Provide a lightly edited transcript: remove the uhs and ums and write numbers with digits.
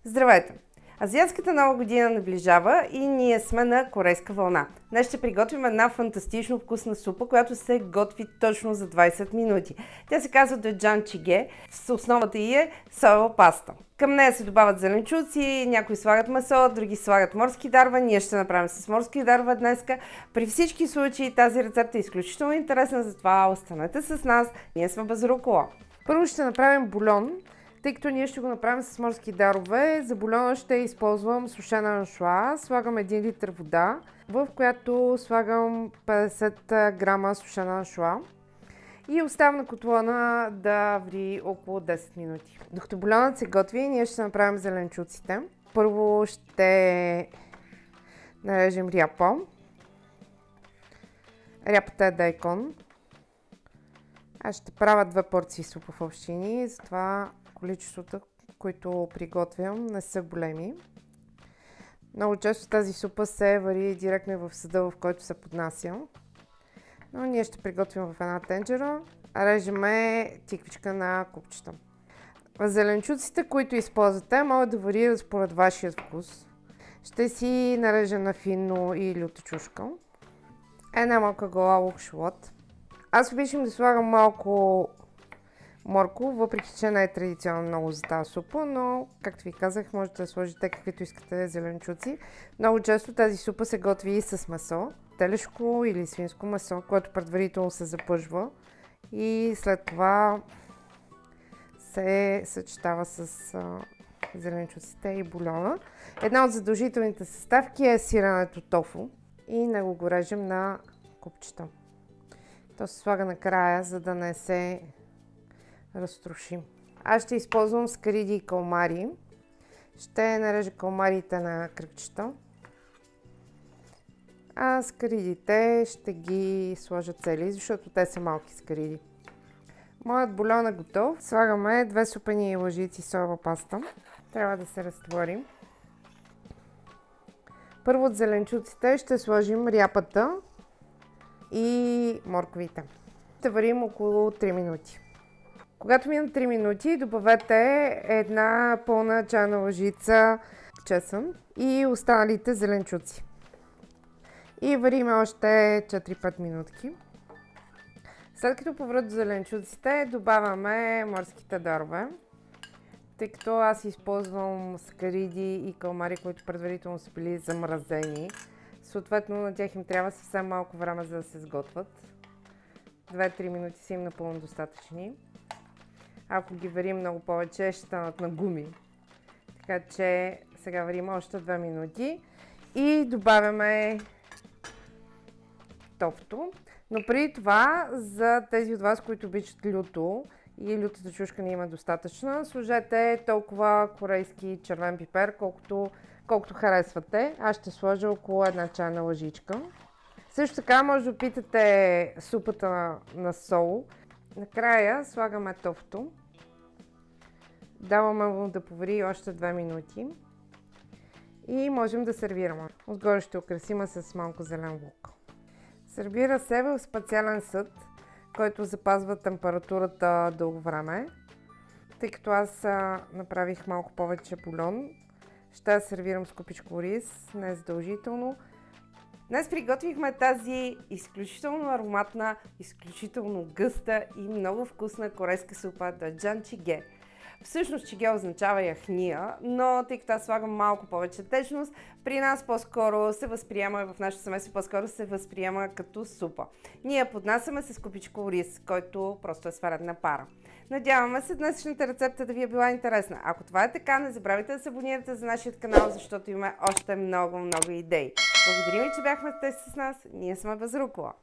Здравейте! Азиатската нова година наближава и ние сме на корейска вълна. Днес ще приготвим една фантастично вкусна супа, която се готви точно за 20 минути. Тя се казва доджан чиге, с основата ѝ е соева паста. Към нея се добавят зеленчуци, някои слагат месо, други слагат морски дарва. Ние ще направим с морски дарва днеска. При всички случаи тази рецепта е изключително интересна, затова останете с нас. Ние сме Без рукола. Първо ще направим бульон. Тъй като ние ще го направим с морски дарове, за бульона ще използвам сушена аншоа. Слагам 1 литър вода, в която слагам 50 грама сушена аншоа и оставям на котлона да ври около 10 минути. Докато бульонът се готви, ние ще направим зеленчуците. Първо ще нарежем ряпа. Ряпата е дайкон. Аз ще правя 2 порции супа в общини, затова количествата, които приготвям, не са големи. Много често тази супа се вари директно в съда, в който се поднася. Но ние ще приготвим в една тенджера. Режеме тиквичка на купчета. Зеленчуците, които използвате, могат да варират според вашия вкус. Ще си нарежа на финно и люта чушка. Една малка гола лук шалот. Аз обичам да слагам малко морков, въпреки че не е традиционно много за тази супа, но, както ви казах, можете да сложите каквито искате зеленчуци. Много често тази супа се готви и с месо, телешко или свинско месо, което предварително се запъжва и след това се съчетава с зеленчуците и бульона. Една от задължителните съставки е сиренето тофу и него го режем на купчета. То се слага накрая, за да не се разтрошим. Аз ще използвам скариди и калмари. Ще нарежа калмарите на кръгчета. А скаридите ще ги сложа цели, защото те са малки скариди. Моят бульон е готов. Слагаме 2 супени лъжици соева паста. Трябва да се разтвори. Първо от зеленчуците ще сложим ряпата и морковите. Ще варим около 3 минути. Когато минат 3 минути, добавете една пълна чайна лъжица чесън и останалите зеленчуци. И варим още 4-5 минутки. След като поврат зеленчуците, добавяме морските дарове. Тъй като аз използвам скариди и калмари, които предварително са били замразени. Съответно на тях им трябва съвсем малко време, за да се сготвят. 2-3 минути са им напълно достатъчни. Ако ги варим много повече, ще станат на гуми. Така че сега варим още 2 минути и добавяме тофто. Но преди това, за тези от вас, които обичат люто и лютата чушка не има достатъчно, сложете толкова корейски червен пипер, колкото харесвате. Аз ще сложа около една чайна лъжичка. Също така може да опитате супата на сол. Накрая слагаме тофто. Даваме му да повари още 2 минути. И можем да сервираме. Отгоре ще украсим с малко зелен лук. Сервира се в специален съд, който запазва температурата дълго време. Тъй като аз направих малко повече бульон, ще я сервирам с купичко рис, не е задължително. Днес приготвихме тази изключително ароматна, изключително гъста и много вкусна корейска супа доджан чиге. Всъщност чиге означава яхния, но тъй като аз слагам малко повече течност, при нас по-скоро се възприема, в нашето семейство по-скоро се възприема като супа. Ние поднасяме с купичко рис, който просто е сварен на пара. Надяваме се днешната рецепта да ви е била интересна. Ако това е така, не забравяйте да се абонирате за нашия канал, защото имаме още много идеи. Благодарим ви, че бяхме с нас. Ние сме Без рукола.